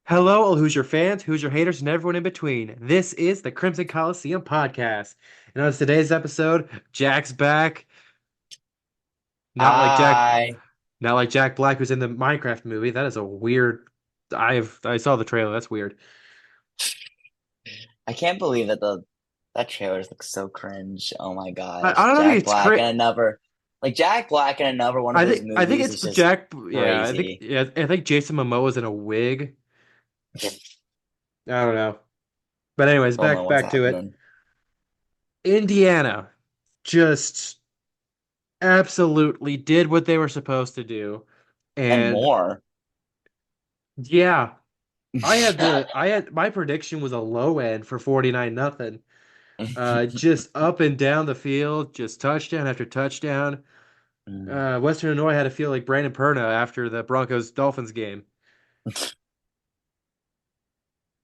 Hello, all Hoosier fans, Hoosier haters, and everyone in between. This is the Crimson Coliseum podcast. And on today's episode, Jack's back. Not like Jack, I not like Jack Black, who's in the Minecraft movie. That is a weird. I saw the trailer. That's weird. I can't believe that the that trailer looks so cringe. Oh my I gosh. don't think Jack it's Black and another Jack Black in another one of his I think movies it's is just Jack. Yeah, crazy. I think Jason Momoa's in a wig. I don't know. But anyways, Don't know what's back to it. happening. Indiana just absolutely did what they were supposed to do, And and more. yeah. I had my prediction was a low end for 49 nothing. Just up and down the field, just touchdown after touchdown. Western Illinois had to feel like Brandon Perna after the Broncos Dolphins game.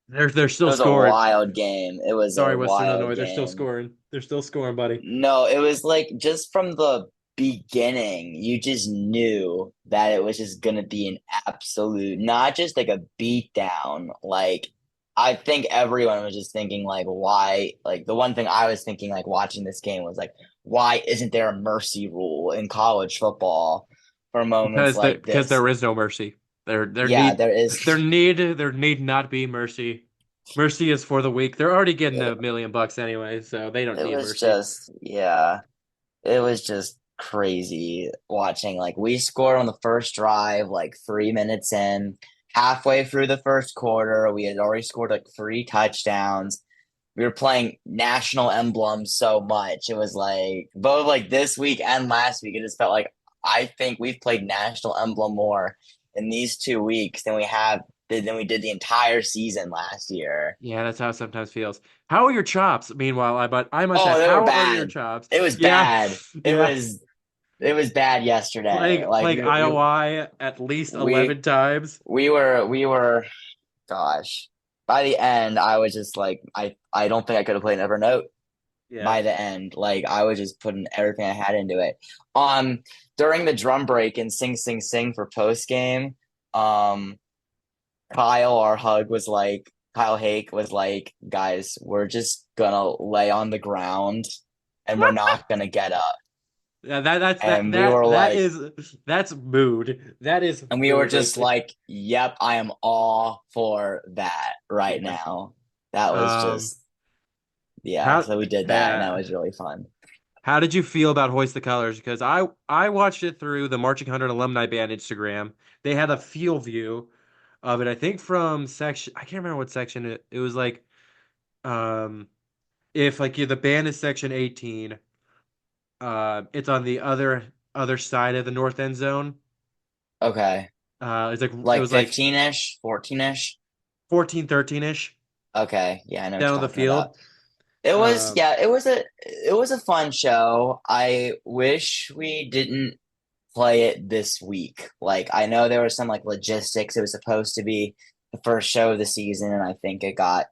They're It still was a scoring. wild game. It was a Sorry, Western wild Illinois, they're still game. scoring. They're still scoring, buddy. No, it was like just from the beginning, you just knew that it was just gonna be an absolute, not just like a beat down. Like I think everyone was just thinking like why like the one thing I was thinking like watching this game was like why isn't there a mercy rule in college football for moments like Because this? there is no mercy. Yeah, there is. There need not be mercy. Mercy is for the weak. They're already getting It, $1 million anyway, so they don't it need was mercy. just yeah. It was just crazy watching. Like we scored on the first drive, like 3 minutes in. Halfway through the first quarter, we had already scored like three touchdowns. We were playing national emblems so much. It was like both like this week and last week. It just felt like I think we've played national emblem more in these 2 weeks than we did the entire season last year. Yeah, that's how it sometimes feels. How are your chops? Meanwhile, I must Oh, ask, they were how are your bad. chops? It was Yeah, bad. It yeah. was it was bad yesterday. Like Playing IOI at least we 11 times. we were gosh. By the end, I was just like I don't think I could have played Evernote Yeah. by the end. Like I was just putting everything I had into it. During the drum break and sing sing sing for post game, um Kyle Hake was like, guys, we're just gonna lay on the ground and we're not gonna get up. Yeah, And we were like that's mood. That is And we were mood right just there. like, yep, I am all for that right Yeah. now. That was Um, just, yeah. how So we did that, and that yeah. was really fun. How did you feel about Hoist the Colors? Because I watched it through the Marching 100 Alumni Band Instagram. They had a field view of it. I think from section I can't remember what section it was like um if like the band is section 18, it's on the other side of the north end zone. Okay. It Like was like 15-ish, 14-ish. 14, 13-ish Okay. Yeah, I know what down on you're the talking about. field. It was, Um, yeah, it was a fun show. I wish we didn't play it this week. Like, I know there was some like logistics. It was supposed to be the first show of the season, and I think it got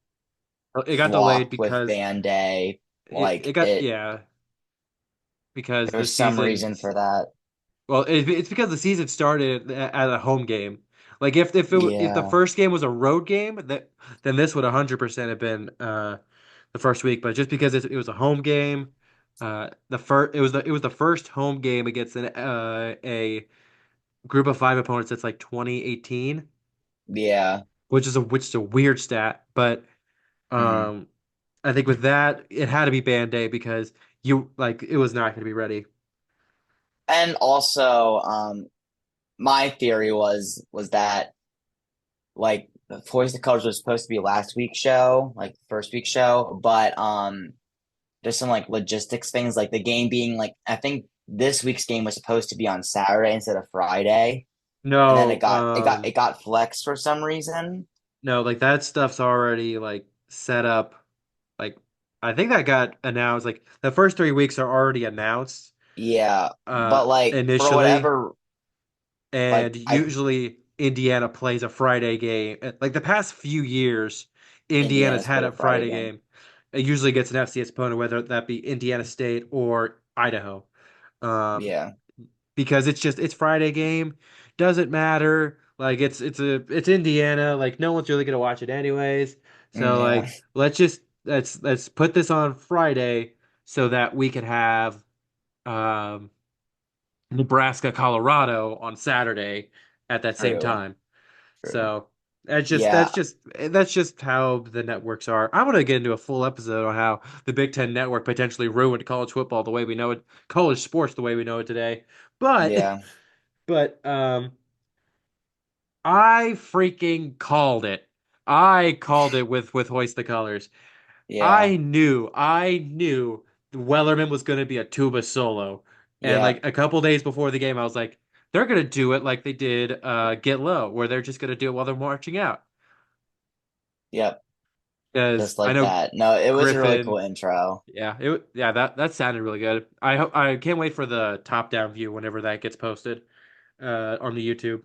it got delayed flopped with because band day. it Like, got yeah because there the was some season. reason for that. Well, it's because the season started at a home game. Like if the Yeah. first game was a road game, then this would 100% have been the first week. But just because it was a home game, the first it was the first home game against a group of five opponents that's like 2018, Yeah. which is a weird stat. But Hmm. um, I think with that, it had to be band day because you like it was not going to be ready. And also, my theory was that like Toys the Colors was supposed to be last week's show, like first week's show, but there's some like logistics things, like the game being like I think this week's game was supposed to be on Saturday instead of Friday, and then No, it got flexed for some reason. no, like that stuff's already like set up. Like I think that got announced. Like the first 3 weeks are already announced Yeah, but like for initially, whatever, and like I usually Indiana plays a Friday game. Like the past few years, Indiana's Indiana's had played a a Friday Friday game. game. It usually gets an FCS opponent, whether that be Indiana State or Idaho. Um, Yeah. because it's Friday game. Doesn't matter. Like it's Indiana. Like no one's really gonna watch it anyways. So Yeah, like let's put this on Friday so that we could have um Nebraska, Colorado on Saturday at that same true, time. true. So that's just Yeah, how the networks are. I want to get into a full episode on how the Big Ten network potentially ruined college football the way we know it, college sports the way we know it today. But yeah, but I freaking called it. I called it with Hoist the Colors. yeah, I knew Wellerman was going to be a tuba solo. And yeah, like a couple days before the game, I was like, they're going to do it like they did Get Low, where they're just going to do it while they're marching out. yep. Because Just I like know that. No, it was a really Griffin, cool intro. yeah, that sounded really good. I can't wait for the top down view whenever that gets posted on the YouTube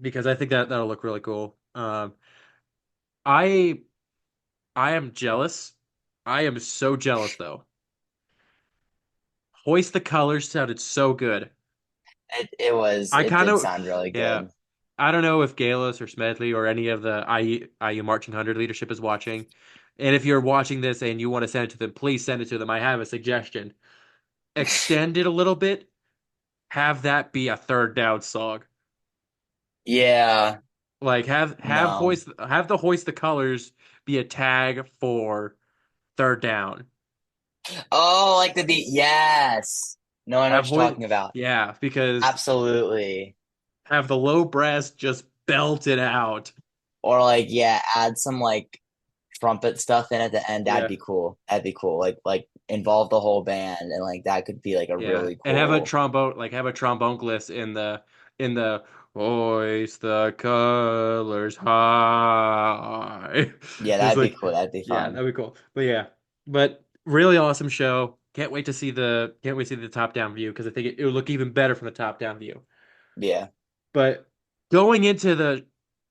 because I think that'll look really cool. I I am jealous. I am so jealous though. Hoist the Colors sounded so good. I It kind did of, sound really yeah. good. I don't know if Galos or Smedley or any of the IU Marching 100 leadership is watching. And if you're watching this and you want to send it to them, please send it to them. I have a suggestion. Extend it a little bit. Have that be a third down song. Yeah, Like no. have the Hoist the Colors be a tag for third down. Oh, like the beat. Yes. No, I know Have what you're Hoist, talking about. yeah, because Absolutely. have the low brass just belt it out. Or like, yeah, add some like trumpet stuff in at the end. That'd Yeah. be cool. That'd be cool. Like involve the whole band and like that could be like a Yeah, really and cool. have a trombone glitz in the hoist the colors high. Yeah, It's that'd be like, cool. That'd be yeah, fun. that'd be cool. But yeah, but really awesome show. Can't wait to see the top down view because I think it would look even better from the top down view. Yeah. But going into the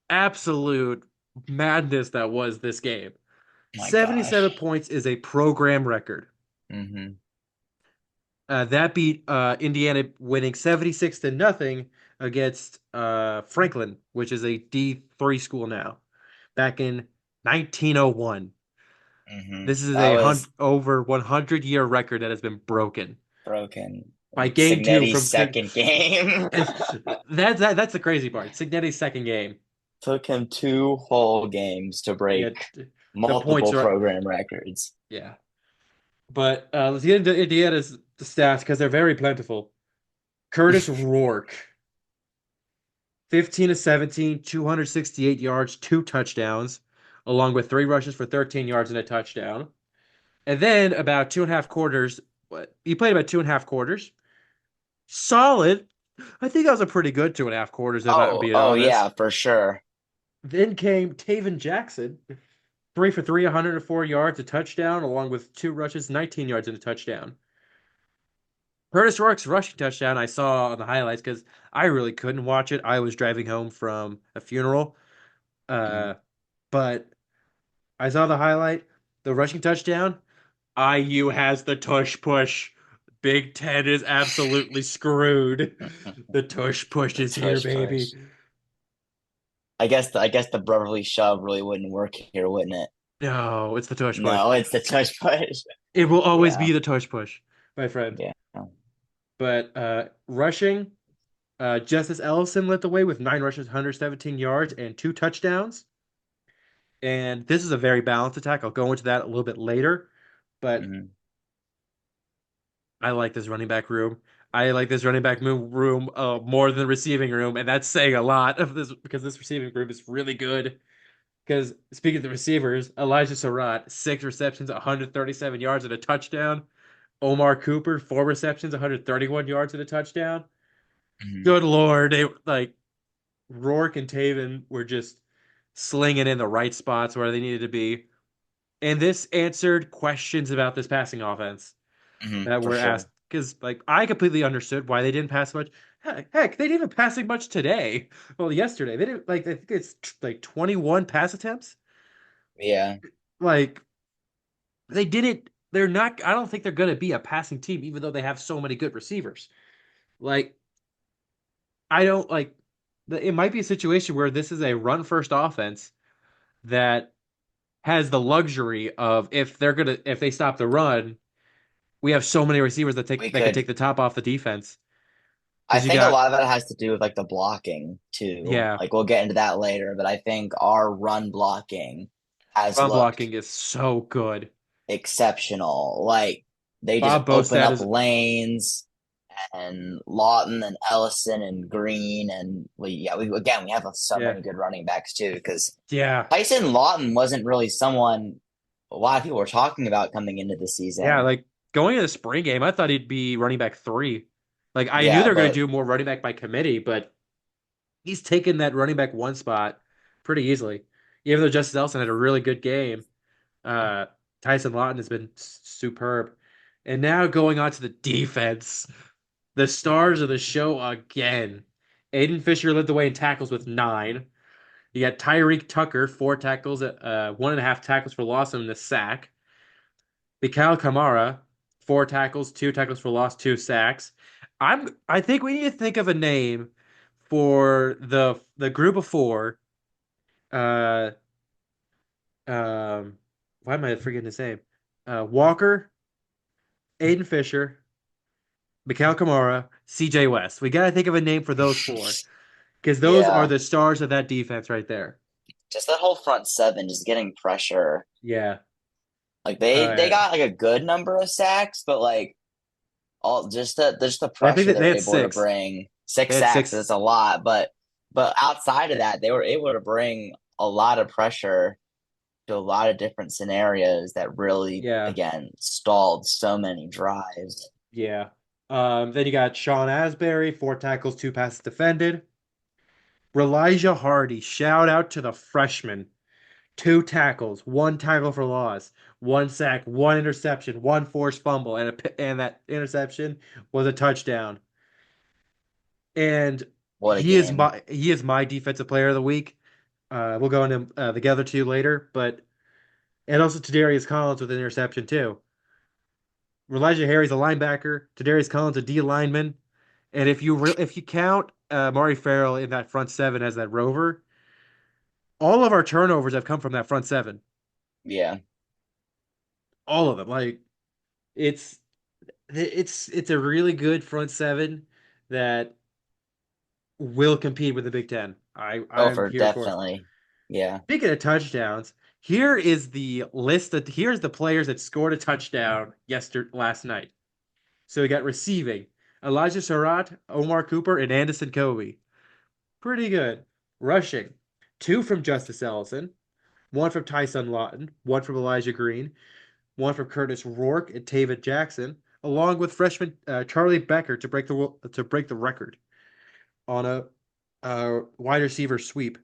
absolute madness that was this game, My 77 gosh. points is a program record. Hmm. That beat Indiana winning 76 to nothing against Franklin, which is a D3 school now, back in 1901. Hmm. This is That a was over 100-year record that has been broken broken. by game two Signetti's from second game. that's the crazy part. Signetti's second game. Took him two whole games to Yeah, break the points multiple are program records. yeah. But let's get into Indiana's stats because they're very plentiful. Curtis Rourke 15 to 17, 268 yards, two touchdowns, along with three rushes for 13 yards and a touchdown. And then about two and a half quarters, he played about two and a half quarters. Solid. I think that was a pretty good two and a half quarters, if I'm Oh, being oh honest. yeah, for sure. Then came Taven Jackson, three for three, 104 yards, a touchdown, along with two rushes, 19 yards and a touchdown. Curtis Rourke's rushing touchdown I saw on the highlights because I really couldn't watch it. I was driving home from a funeral. Mhm. Uh, but I saw the highlight, the rushing touchdown. IU has the tush push. Big Ten is absolutely screwed. The tush push The is here, tush baby. push. I guess the brotherly shove really wouldn't work here, wouldn't it? No, it's the tush push. No, it's the tush push. It will always Yeah, be the tush push, my friend. yeah. But rushing, Justice Ellison led the way with nine rushes, 117 yards, and two touchdowns. And this is a very balanced attack. I'll go into that a little bit later. But Hmm. I like this running back room. I like this running back room more than the receiving room, and that's saying a lot of this because this receiving group is really good. Because speaking of the receivers, Elijah Surratt, six receptions, 137 yards and a touchdown. Omar Cooper, four receptions, 131 yards and a touchdown. Hmm. Good Lord, like Rourke and Taven were just slinging in the right spots where they needed to be. And this answered questions about this passing offense Hmm. that For were sure. asked because like I completely understood why they didn't pass much. Heck, they didn't even passing much today. Well, yesterday they didn't like. I think it's like 21 pass attempts. Yeah. Like they didn't. They're not. I don't think they're going to be a passing team, even though they have so many good receivers. Like I don't like. it might be a situation where this is a run first offense that has the luxury of if they stop the run, we have so many receivers We that could could. take the top off the defense. I Because you think a got lot of it has to do with like the blocking too. yeah, Like we'll get into that later, but I think our run blocking has run looked blocking is so good. exceptional. Like they just Bob open Bostad up is lanes and Lawton and Ellison and Green and we have so yeah many good running backs too because yeah Tyson Lawton wasn't really someone a lot of people were talking about coming into the yeah. season. Like going into the spring game, I thought he'd be running back three. Like I knew Yeah, they were going to but do more running back by committee, but he's taken that running back one spot pretty easily. Even though Justice Elson had a really good game, uh, Tyson Lawton has been superb. And now going on to the defense, the stars of the show again. Aiden Fisher led the way in tackles with 9. You got Tyreek Tucker, 4 tackles, 1.5 tackles for loss and a sack. Mikhail Kamara, 4 tackles, 2 tackles for loss, 2 sacks. I think we need to think of a name for the group of four. Uh, um, why am I forgetting his name? Walker, Aiden Fisher, Mikhail Kamara, CJ West. We got to think of a name for those four because those are yeah, the stars of that defense right there. just that whole front seven just getting pressure. Yeah. Like they Uh, got like a good number of sacks, but like all just the I think pressure that they they're had able to 6. bring. They Six had sacks, 6. that's a lot, but outside of that, they were able to bring a lot of pressure to a lot of different scenarios that really Yeah. again stalled so many drives. Yeah. Then you got Sean Asbury, 4 tackles, 2 passes defended. Elijah Hardy, shout out to the freshman. 2 tackles, 1 tackle for loss, 1 sack, 1 interception, 1 forced fumble, and that interception was a touchdown. And What a game. he is my defensive player of the week. We'll go into the other two later, but and also Tadarius Collins with an interception too. Elijah Harry's a linebacker. Tadarius Collins a D lineman. And if you count Mari Farrell in that front seven as that rover, all of our turnovers have come from that front seven. Yeah. All of them. Like it's it's a really good front seven that will compete with the Big Ten. Oh, I'm for here for it. definitely. Yeah. Speaking of touchdowns, here's the players that scored a touchdown last night. So we got receiving Elijah Surratt, Omar Cooper, and Anderson Kobe. Pretty good. Rushing, 2 from Justice Ellison, 1 from Tyson Lawton, 1 from Elijah Green, 1 from Curtis Rourke and Taven Jackson, along with freshman Charlie Becker to break the record on a wide receiver sweep,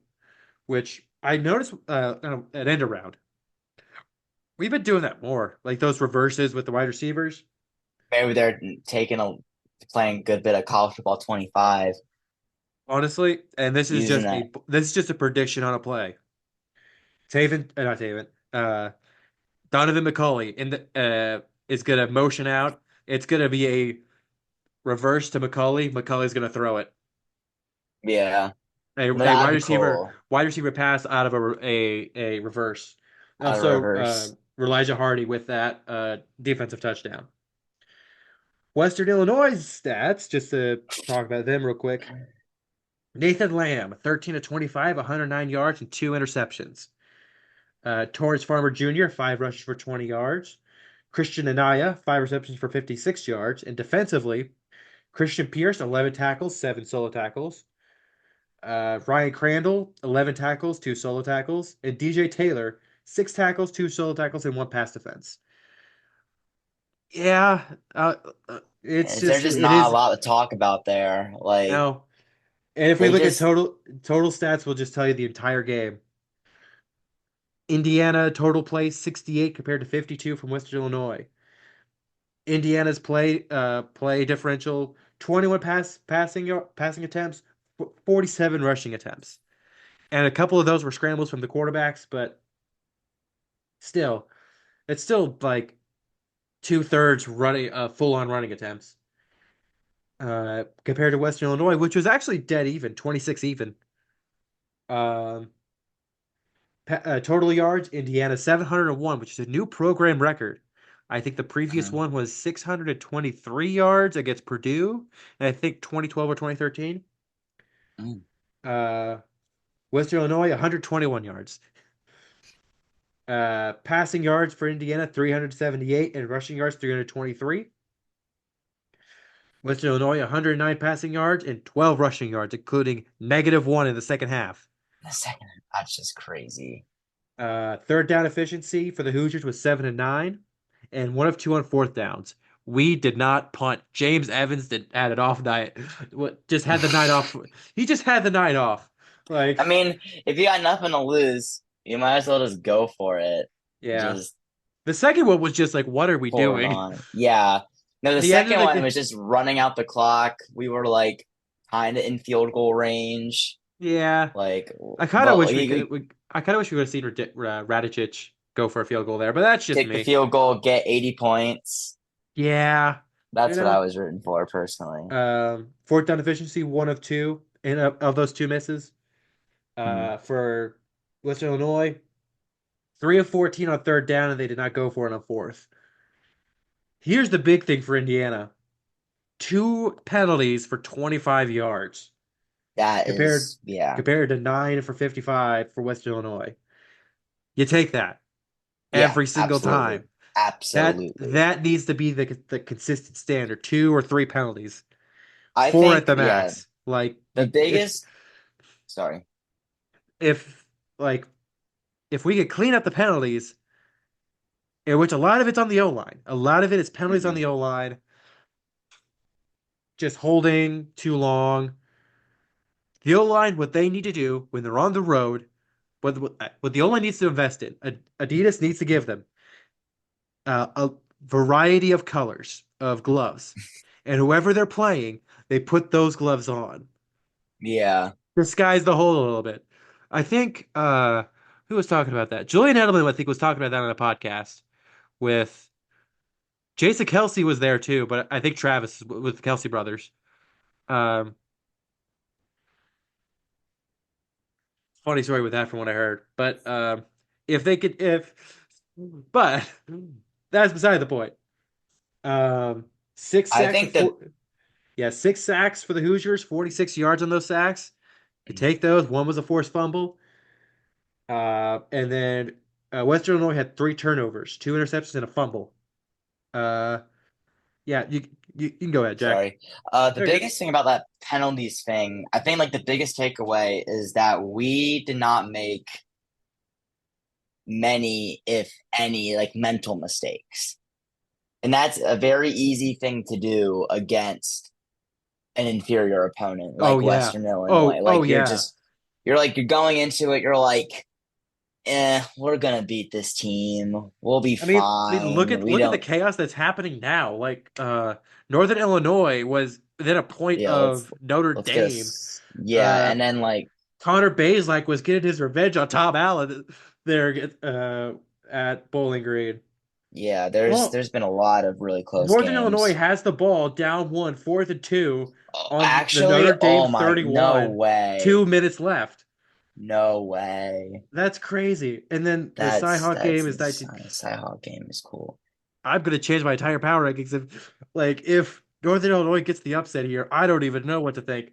which I noticed at end around. We've been doing that more, like those reverses with the wide receivers. Maybe they're taking a playing a good bit of college football 25, Honestly, and using that. this is just a prediction on a play. Taven, not Taven, Donovan McCulley is gonna motion out. It's gonna be a reverse to McCulley. McCulley's gonna throw it. Yeah. A That'd be cool. wide receiver pass out of a reverse. Out of Also, reverse. Elijah Hardy with that defensive touchdown. Western Illinois stats, just to talk about them real quick. Nathan Lamb, 13 to 25, 109 yards and 2 interceptions. Torrance Farmer Jr., 5 rushes for 20 yards. Christian Anaya, 5 receptions for 56 yards. And defensively, Christian Pierce, 11 tackles, 7 solo tackles. Ryan Crandall, 11 tackles, 2 solo tackles. And DJ Taylor, 6 tackles, 2 solo tackles, and 1 pass defense. Yeah, There's just it not a is lot to talk about there. Like now. And if we they look at just total stats, we'll just tell you the entire game. Indiana total play 68 compared to 52 from Western Illinois. Indiana's play differential 21 passing attempts, 47 rushing attempts. And a couple of those were scrambles from the quarterbacks, but still, it's still like 2/3 running full on running attempts. compared to Western Illinois, which was actually dead even, 26 even. Um, Total yards, Indiana 701, which is a new program record. I think the previous Mhm. one was 623 yards against Purdue, and I think 2012 or 2013. Mm. Uh, Western Illinois 121 yards. Passing yards for Indiana 378 and rushing yards 323. Western Illinois 109 passing yards and 12 rushing yards, including -1 in the second half. The second, that's just crazy. Third down efficiency for the Hoosiers was 7 and 9, and 1 of 2 on fourth downs. We did not punt. James Evans did had an off night. What just had the night off. He just had the night off. I Like, mean, if you got nothing to lose, you might as well just go for it. yeah. Just The second one was just like, what are we pour it doing? on. Yeah. No, the He ended second like one was just running out the clock. We were like kind of in field goal range. yeah. Like, I kind of but wish we could. I kind of wish we would have seen Radicic go for a field goal there, but that's just kick the me. field goal, get 80 points. Yeah, you That's what I know. was rooting for personally. Fourth down efficiency, 1 of 2, and of those two misses. Hmm. For Western Illinois, 3 of 14 on third down, and they did not go for it on fourth. Here's the big thing for Indiana: 2 penalties for 25 yards That compared is, yeah. compared to 9 for 55 for Western Illinois. You take that Yeah, every single absolutely. time. Absolutely. That needs to be the consistent standard. 2 or 3 penalties, I four at think, the yeah, max. Like the you, biggest, sorry. if like if we could clean up the penalties, in which a lot of it's on the O line, a lot of it is penalties on Hmm. the O line, just holding too long. The O line, what they need to do when they're on the road, what the O line needs to invest in, Adidas needs to give them a variety of colors of gloves, and whoever they're playing, they put those gloves on. Yeah. Disguise the hole a little bit. I think who was talking about that? Julian Edelman, I think, was talking about that on a podcast with Jason Kelsey was there too, but I think Travis with the Kelsey brothers. Um, Funny story with that from what I heard. But if they could, if, but that's beside the point. Six I sacks for think that, four. Yeah, 6 sacks for the Hoosiers, 46 yards on those sacks. You take those. One was a forced fumble. And then Western Illinois had 3 turnovers, 2 interceptions, and a fumble. Uh, yeah, you can go ahead, Jack. sorry. The Very good. biggest thing about that penalties thing, I think like the biggest takeaway is that we did not make many, if any, like mental mistakes. And that's a very easy thing to do against an inferior opponent Oh like yeah. Western Illinois. Oh Like yeah. you're going into it, you're like, we're gonna beat this team. We'll be Look fine. at We the don't, chaos that's happening now. Like Northern Illinois was within a point yeah, of Notre let's Dame. just, yeah. Uh And then like, Connor Bays like was getting his revenge on Tom Allen there at Bowling Green. yeah, Well, there's been a lot of really close Northern Illinois games. has the ball down one, 4th and 2 Oh, on the actually, Notre Dame oh my, no 31, way. 2 minutes left. No way. That's crazy. And then the Cyhawk game That's is 19. insane. Cyhawk game is cool. I'm gonna change my entire power rankings if Northern Illinois gets the upset here. I don't even know what to think.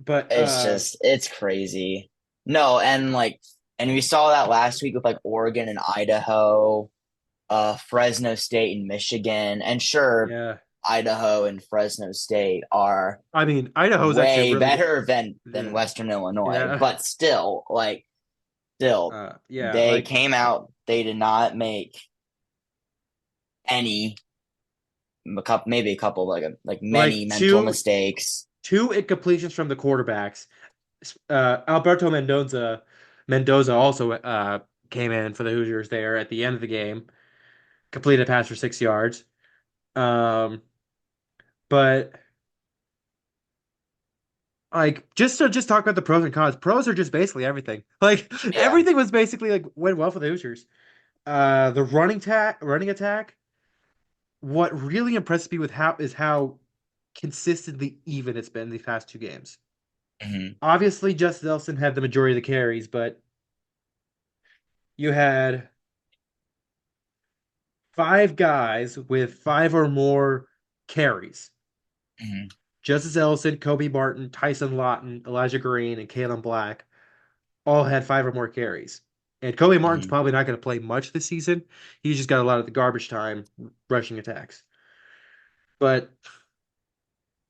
But It's crazy. No, and like, and we saw that last week with like Oregon and Idaho, Fresno State and Michigan. And sure, yeah, Idaho and Fresno State are I mean Idaho's actually a way really good. better than Yeah, Western Illinois, yeah, but still, like, still, yeah. they came out, they did not make any, a couple, maybe a couple, like many Like mental mistakes. two incompletions from the quarterbacks. Alberto Mendoza also came in for the Hoosiers there at the end of the game, completed a pass for 6 yards. Um, but like just talk about the pros and cons. Pros are just basically everything. Like Yeah. everything was basically like went well for the Hoosiers. The running attack. What really impressed me with how consistently even it's been these past two games. Hmm. Obviously, Justice Nelson had the majority of the carries, but you had five guys with five or more carries. Hmm. Justice Ellison, Kobe Martin, Tyson Lawton, Elijah Green, and Kalen Black all had five or more carries. And Kobe Martin's Hmm. probably not going to play much this season. He's just got a lot of the garbage time rushing attacks. But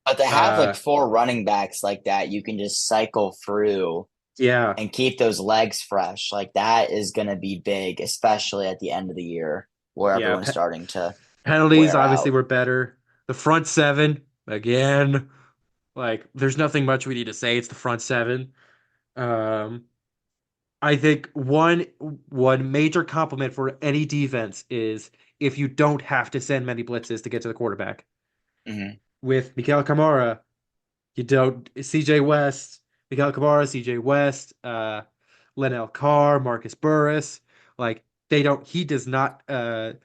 But to have like uh, four running backs like that, you can just cycle through yeah, and keep those legs fresh. Like that is going to be big, especially at the end of the year where yeah. everyone's starting to Penalties wear obviously out. were better. The front seven again. Like, there's nothing much we need to say. It's the front seven. Um, I think one major compliment for any defense is if you don't have to send many blitzes to get to the quarterback. Hmm. With Mikael Kamara, you don't CJ West, Mikael Kamara, CJ West, Lenell Carr, Marcus Burris, like they don't he does not Brian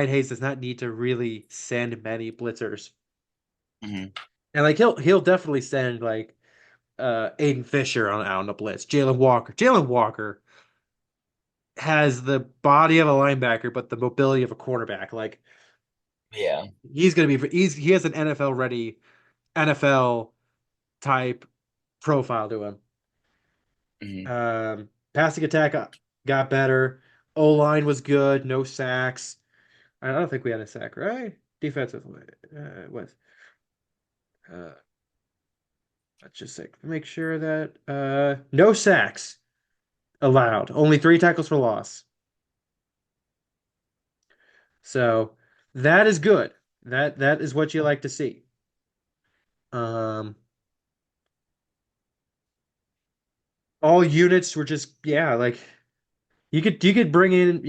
Hayes does not need to really send many blitzers. Hmm. And like he'll definitely send like Aiden Fisher on the blitz. Jalen Walker. Jalen Walker has the body of a linebacker, but the mobility of a quarterback. Like Yeah. he has an NFL ready NFL type profile to him. Hmm. Passing attack got better. O line was good. No sacks. I don't think we had a sack, right? Defensive was. Uh, let's just make sure that no sacks allowed. Only three tackles for loss. So that is good. That is what you like to see. Um, all units were just yeah, like you could bring in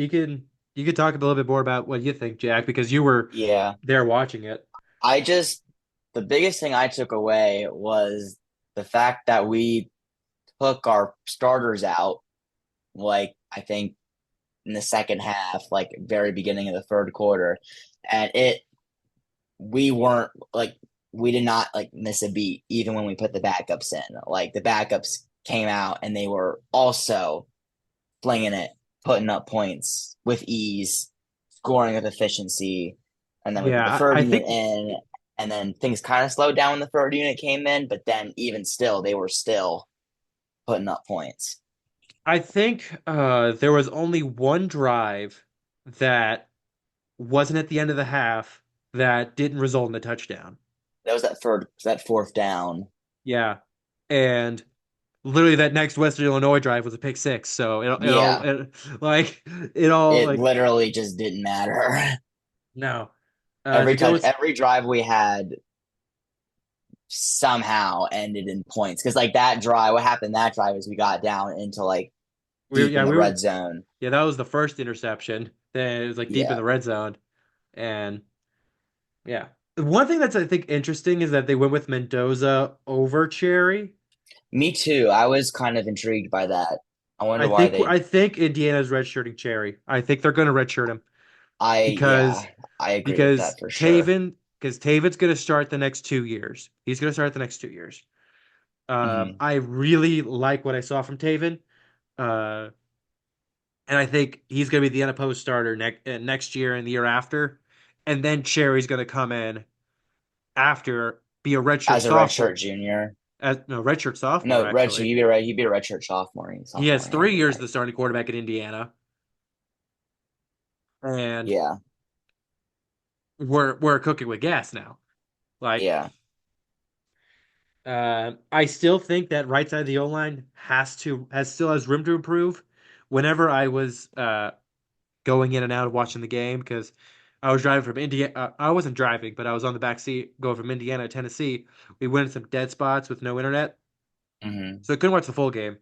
you could talk a little bit more about what you think, Jack, because you were Yeah. there watching it. I just, the biggest thing I took away was the fact that we took our starters out, like, I think in the second half, like, very beginning of the third quarter. And we weren't like, we did not like miss a beat, even when we put the backups in. Like, the backups came out and they were also flinging it, putting up points with ease, scoring with efficiency. And then we put the Yeah, third I unit think in, and then things kind of slowed down when the third unit came in, but then even still, they were still putting up points. there was only one drive that wasn't at the end of the half that didn't result in a touchdown. That was that fourth down. Yeah. And literally that next Western Illinois drive was a pick six. So Yeah, it all it like literally just didn't matter. no. Every To go touch, with every drive we had somehow ended in points. Because like that drive, what happened that drive is we got down into like deep in the we were red zone. yeah, that was the first interception. Then it was like deep in Yeah, the red zone. And yeah. One thing that's I think interesting is that they went with Mendoza over Cherry. me too. I was kind of intrigued by that. I wonder why they. I think Indiana's redshirting Cherry. I think they're going to redshirt him because Yeah, I agree with that for sure. Taven's going to start the next 2 years. He's going to start the next 2 years. Hmm. I really like what I saw from Taven, uh, and I think he's going to be the unopposed starter next year and the year after, and then Cherry's going to come in after be a redshirt As a redshirt sophomore, junior. as no redshirt sophomore No, redshirt. actually. He'd be a redshirt He has sophomore. Yeah, 3 years you're as right. the starting quarterback at Indiana, and Yeah, we're cooking with gas now. Like yeah. I still think that right side of the O line has room to improve. Whenever I was going in and out of watching the game, because I was driving from Indiana, I wasn't driving, but I was on the back seat going from Indiana to Tennessee. We went in some dead spots with no internet, Hmm. so I couldn't watch the full game.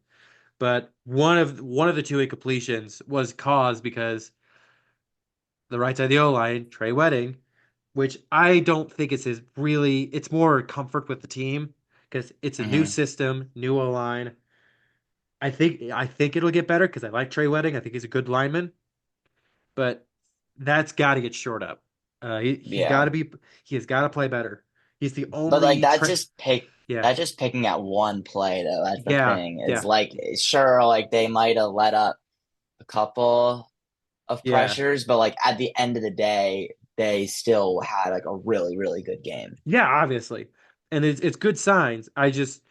But one of the two incompletions was caused because the right side of the O line, Trey Wedding, which I don't think is his really. It's more comfort with the team because it's a new Hmm. system, new O line. I think it'll get better because I like Trey Wedding. I think he's a good lineman, but that's got to get shored up. He's got to Yeah. be he has got to play better. He's the But like only yeah, that's just picking at one play though. That's the yeah, thing. Is yeah, like sure, like they might have let up a couple of yeah, pressures, but like at the end of the day, they still had like a really, really good game. yeah. Obviously, and it's good signs. I just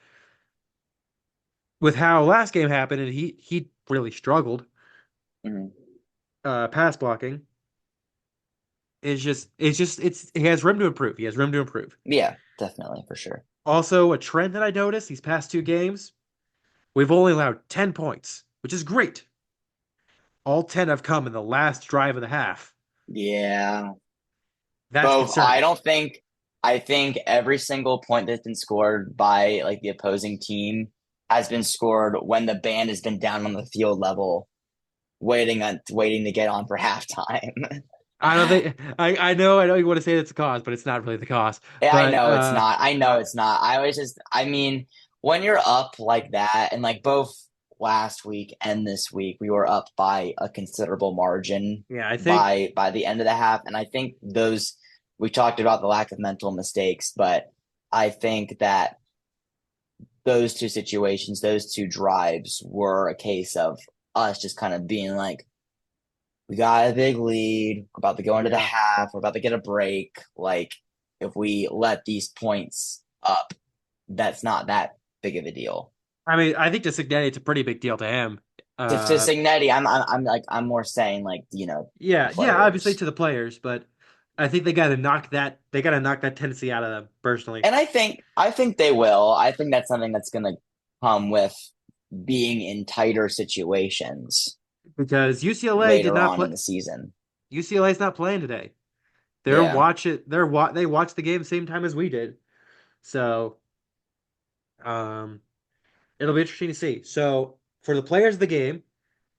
with how last game happened, and he really struggled Mhm. pass blocking. It's he has room to improve. He has room to improve. Yeah, definitely for sure. Also, a trend that I noticed these past two games, we've only allowed 10 points, which is great. All 10 have come in the last drive of the half. Yeah. That's Both I concerning. don't think I think every single point that's been scored by like the opposing team has been scored when the band has been down on the field level waiting to get on for halftime. I don't think I know you want to say it's the cause, but it's not really the cause. Yeah, I But know it's not. I know uh it's not. I mean, when you're up like that, and like both last week and this week, we were up by a considerable margin yeah, I think by the end of the half. And I think those, we talked about the lack of mental mistakes, but I think that those two situations, those two drives were a case of us just kind of being like, we got a big lead. We're about to go into the yeah. half. We're about to get a break. Like, if we let these points up, that's not that big of a deal. I mean, I think to Signetti it's a pretty big deal to him. To Uh Signetti, I'm like I'm more saying like the yeah, yeah, obviously players, to the players, but I think they got to knock that tendency out of them personally and I think they will. I think that's something that's gonna come with being in tighter situations because UCLA did later not on play in the season. UCLA's not playing today. Yeah. They watched the game same time as we did. So, um it'll be interesting to see. So, for the players of the game,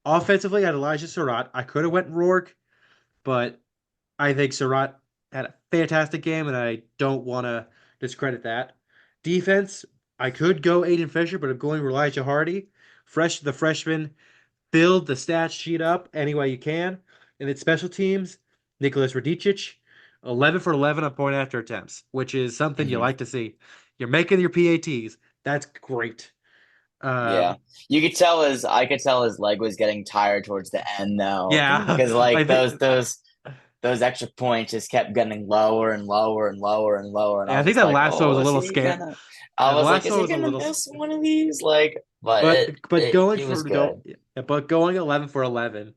offensively I had Elijah Surratt. I could have went Rourke, but I think Surratt had a fantastic game, and I don't want to discredit that. Defense, I could go Aiden Fisher, but I'm going Elijah Hardy. The freshman, build the stat sheet up any way you can. And then special teams, Nicholas Radicic, 11 for 11 on point after attempts, which is something you Mhm. like to see. You're making your PATs. That's great. Yeah. Um, You could tell his I could tell his leg was getting tired towards the end though. yeah, Because I like think those extra points just kept getting lower and lower and lower and lower. And I yeah, I was think just that like, last one was oh, a is little he scare. gonna I The was like, last is one he was a gonna little miss one of these? Like, but but going he for was go good but going 11 for 11,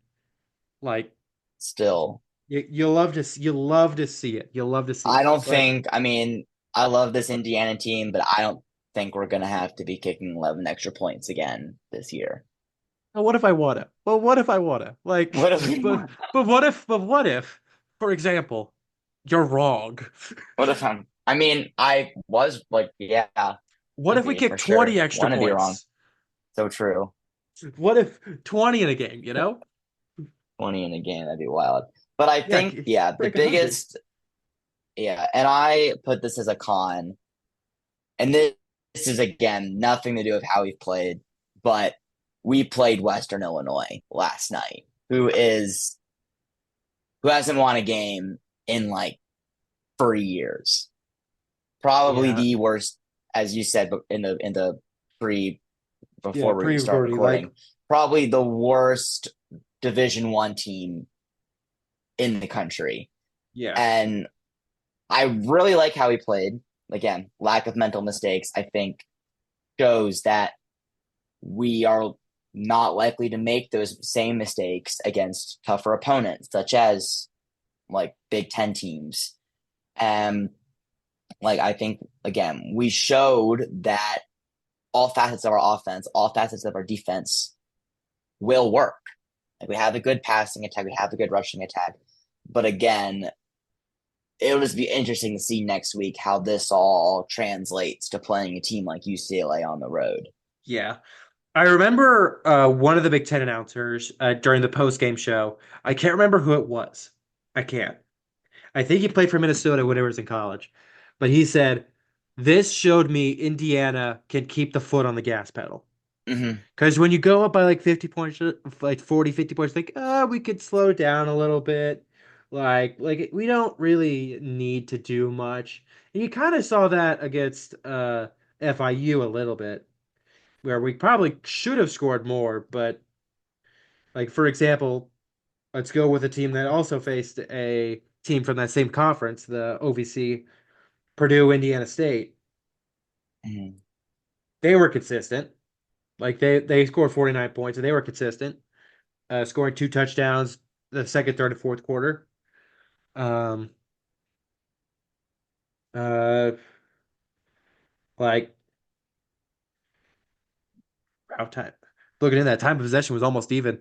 like still. you love to see it. You'll love to see I it. don't But think I mean, I love this Indiana team, but I don't think we're gonna have to be kicking 11 extra points again this year. what if I wanna? Well, what if I wanna? Like, What if we but what if, for example, you're wrong? what if I mean, I was like, yeah, What could if we be kick for 20 sure. extra Want to be wrong. points? So true. What if 20 in a game, you know? 20 in a game, that'd be wild. But I Yeah, think, yeah, the break 100. biggest, yeah, and I put this as a con, and this is again nothing to do with how we've played, but we played Western Illinois last night, who hasn't won a game in like 3 years. Probably Yeah. the worst, as you said in the pre Yeah, before we start pre-recording like recording, probably the worst Division 1 team in the country. yeah. And I really like how he played. Again, lack of mental mistakes, I think, shows that we are not likely to make those same mistakes against tougher opponents, such as like Big Ten teams. And like I think again, we showed that all facets of our offense, all facets of our defense will work. Like we have a good passing attack, we have a good rushing attack. But again, it'll just be interesting to see next week how this all translates to playing a team like UCLA on the road. Yeah. I remember one of the Big Ten announcers during the post-game show. I can't remember who it was. I can't. I think he played for Minnesota when he was in college. But he said, "This showed me Indiana can keep the foot on the gas pedal." Mm-hmm. Because when you go up by like 50 points, like 40, 50 points, think, we could slow down a little bit. Like we don't really need to do much. And you kind of saw that against FIU a little bit, where we probably should have scored more, but like for example, let's go with a team that also faced a team from that same conference, the OVC, Purdue, Indiana State. Mhm. They were consistent. Like they scored 49 points and they were consistent, scoring two touchdowns the second, third, and fourth quarter. Um, uh, like how time looking in that time of possession was almost even.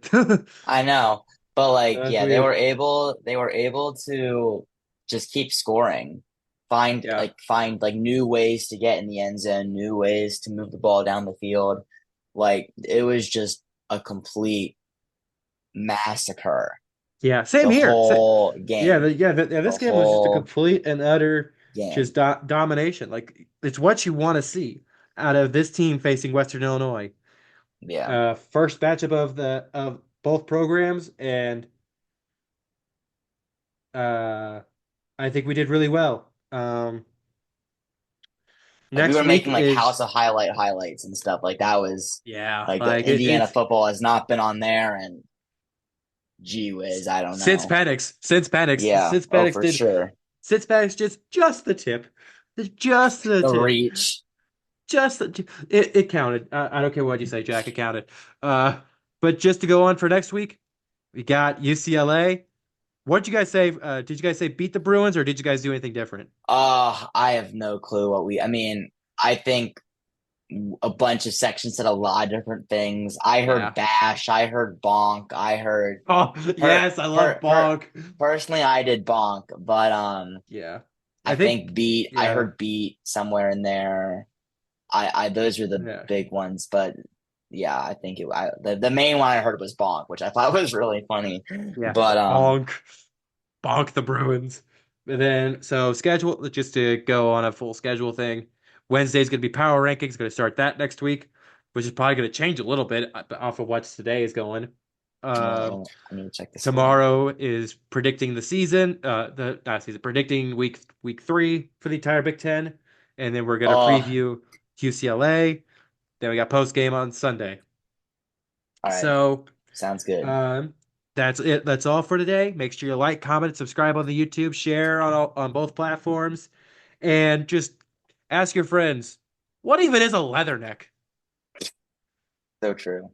I know, but like, That's yeah, they weird. were able to just keep scoring, Yeah. find like new ways to get in the end zone, new ways to move the ball down the field. Like it was just a complete massacre Yeah. Same the here. whole Yeah. game, Yeah. the This game was just a whole complete and utter game. just domination. Like it's what you want to see out of this team facing Western Illinois. Yeah. First matchup of both programs, and uh, I think we did really well. Like we Next were week making like is House of highlights and stuff. Like that was yeah, like the like Indiana it's football has not been on there, and gee whiz, I don't know. Yeah. Since Oh, Penix for did sure. since Penix just the tip, just the The tip, reach. just the, it counted. I don't care what you say, Jack. It counted. Uh, but just to go on for next week, we got UCLA. What did you guys say? Did you guys say beat the Bruins, or did you guys do anything different? I have no clue what I mean, I think a bunch of sections said a lot of different things. I heard Yeah. bash, I heard bonk, I heard Oh per yes, I love per Bonk. personally I did bonk, but Yeah, I I think think beat, I yeah, heard beat somewhere in there. I those are the yeah, big ones, but yeah, I think the main one I heard was bonk, which I thought was really funny. yeah. But Bonk, bonk the Bruins. And then so schedule just to go on a full schedule thing. Wednesday's gonna be power rankings. Gonna start that next week, which is probably gonna change a little bit off of what today is going. Uh, I need to check the schedule. Tomorrow is predicting the season. The not season predicting week 3 for the entire Big Ten, and then we're gonna Oh, preview UCLA. Then we got post game on Sunday. all right. So Sounds good. um, that's it. That's all for today. Make sure you like, comment, subscribe on the YouTube, share on both platforms, and just ask your friends, what even is a leatherneck? So true.